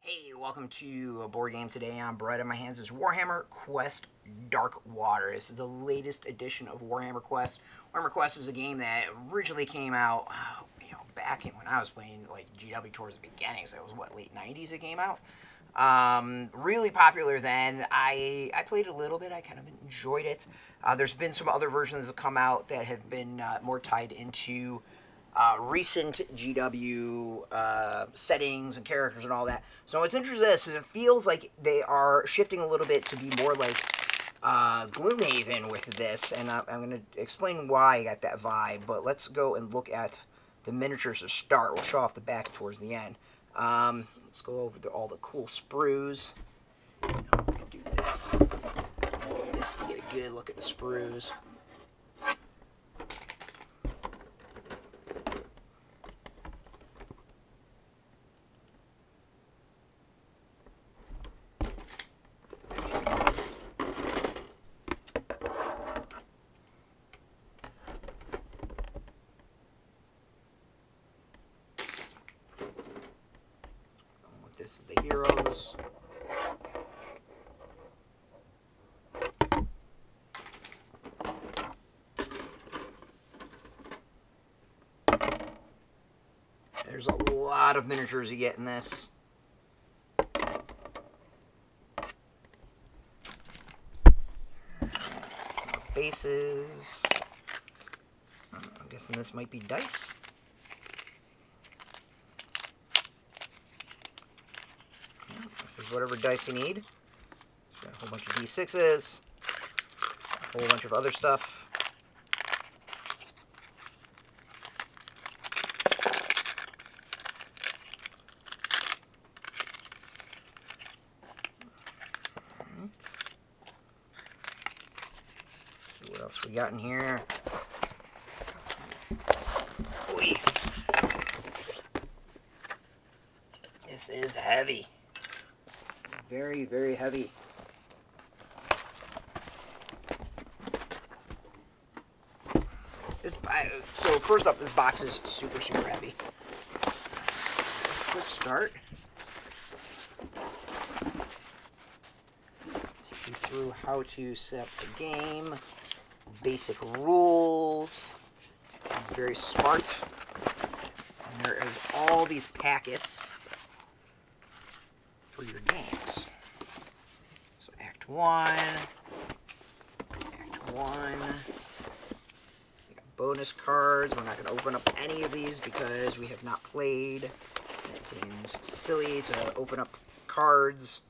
Hey, welcome to a board game today. I'm Brett. In my hands is Warhammer Quest Darkwater. This is the latest edition of Warhammer Quest. Warhammer Quest was a game that originally came out, back in when I was playing like GW towards the beginning. So it was late '90s it came out. Really popular then. I played a little bit. I kind of enjoyed it. There's been some other versions that come out that have been more tied into recent GW settings and characters and all that. So what's interesting is it feels like they are shifting a little bit to be more like Gloomhaven with this, and I'm going to explain why I got that vibe, but let's go and look at the miniatures to start. We'll show off the back towards the end. Let's go over all the cool sprues. We can do this. This to get a good look at the sprues. This is the heroes. There's a lot of miniatures you get in this. Some more bases. I'm guessing this might be dice. This is whatever dice you need. Got a whole bunch of D6s, a whole bunch of other stuff. Right. Let's see what else we got in here. Oy. This is heavy. Very, very heavy. So first up, this box is super, super heavy. Quick start. Take you through how to set up the game, basic rules. It seems very smart. And there is all these packets for your games. So Act 1, Act 1, we got bonus cards. We're not going to open up any of these because we have not played. It seems silly to open up cards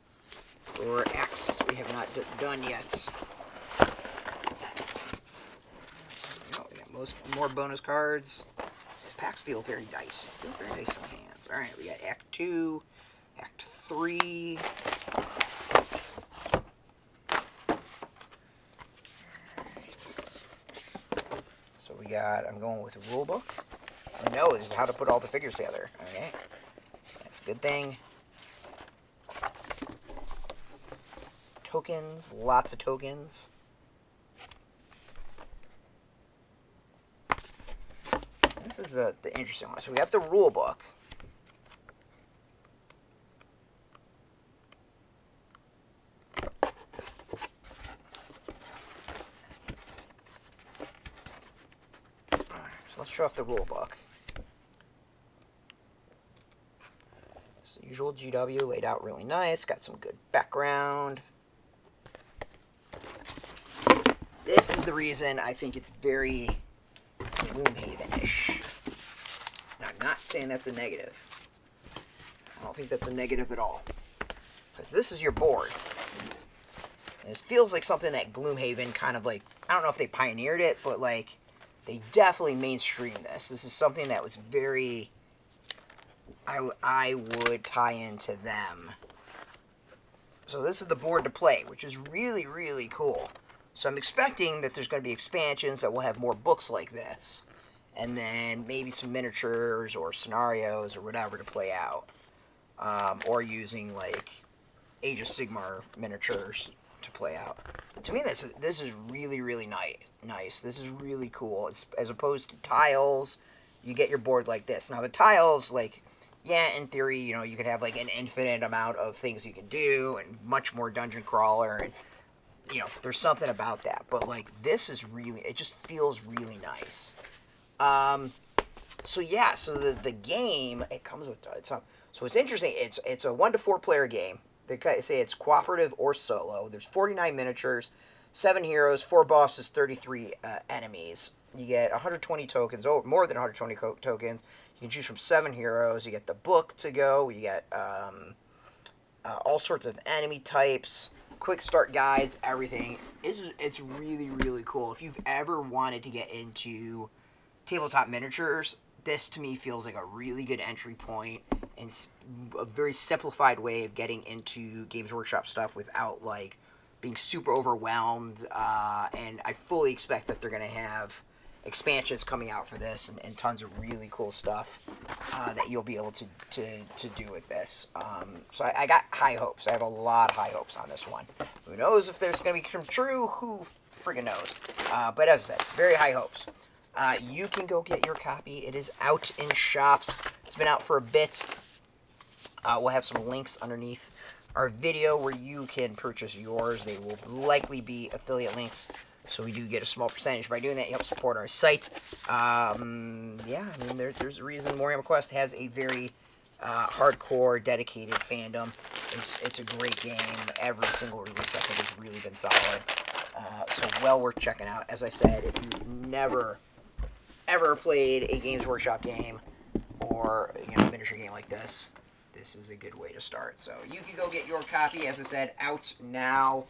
for acts we have not done yet. We got more bonus cards. These packs feel very nice. Feel very nice in the hands. Alright, we got Act 2, Act 3. So we got, I'm going with a rule book. Oh no, this is how to put all the figures together. Okay. That's a good thing. Tokens, lots of tokens. This is the interesting one. So we got the rule book. Let's show off the rule book. As usual, GW laid out really nice. Got some good background. This is the reason I think it's very Gloomhaven-ish. Now, I'm not saying that's a negative. I don't think that's a negative at all. Because this is your board. And this feels like something that Gloomhaven kind of like, I don't know if they pioneered it, but like, they definitely mainstreamed this. This is something that was very, I would tie into them. So this is the board to play, which is really, really cool. So I'm expecting that there's going to be expansions that will have more books like this. And then maybe some miniatures or scenarios or whatever to play out. Or using like Age of Sigmar miniatures to play out. To me, this is really, really nice. This is really cool. It's, as opposed to tiles, you get your board like this. Now the tiles, like, yeah, in theory, you know, you could have like an infinite amount of things you can do and much more dungeon crawler, and you know, there's something about that. But like this is really, it just feels really nice. Um, so yeah, so the game, it comes with so it's interesting. It's a 1 to 4 player game. They say it's cooperative or solo. There's 49 miniatures, 7 heroes, 4 bosses, 33 enemies. You get 120 tokens, more than 120 tokens. You can choose from 7 heroes. You get the book to go. You get all sorts of enemy types, quick start guides, everything. It's really, really cool. If you've ever wanted to get into tabletop miniatures, this to me feels like a really good entry point and a very simplified way of getting into Games Workshop stuff without like being super overwhelmed. And I fully expect that they're going to have expansions coming out for this, and tons of really cool stuff that you'll be able to do with this. So I got high hopes. I have a lot of high hopes on this one. Who knows if there's going to be true? Who friggin' knows? But as I said, very high hopes. You can go get your copy. It is out in shops. It's been out for a bit. We'll have some links underneath our video where you can purchase yours. They will likely be affiliate links, so we do get a small percentage by doing that. You help support our site. Yeah, I mean, there's a reason Warhammer Quest has a very hardcore, dedicated fandom. It's a great game. Every single release, I think, has really been solid. So well worth checking out. As I said, if you've never ever played a Games Workshop game or a miniature game like this, this is a good way to start. So you can go get your copy, as I said, out now.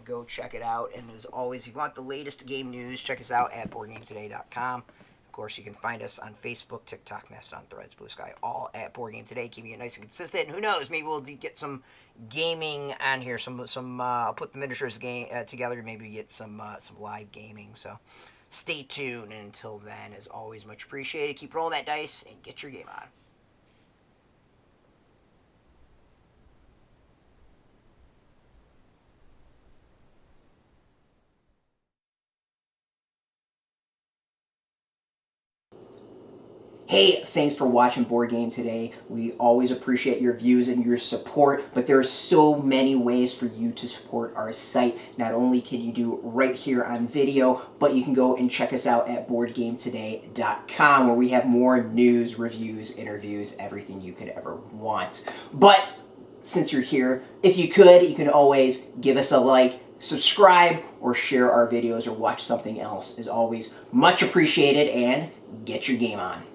Go check it out. And as always, if you want the latest game news, check us out at BoardGameToday.com. Of course, you can find us on Facebook, TikTok, Mastodon, Threads, Blue Sky, all at Board Game Today, keeping it nice and consistent. And who knows, maybe we'll get some gaming on here. I'll put the miniatures game together. Maybe get some live gaming. So stay tuned. And until then, as always, much appreciated. Keep rolling that dice and get your game on. Hey, thanks for watching Board Game Today. We always appreciate your views and your support, but there are so many ways for you to support our site. Not only can you do right here on video, but you can go and check us out at BoardGameToday.com, where we have more news, reviews, interviews, everything you could ever want. But since you're here, if you could, you can always give us a like, subscribe, or share our videos or watch something else. As always, much appreciated, and get your game on.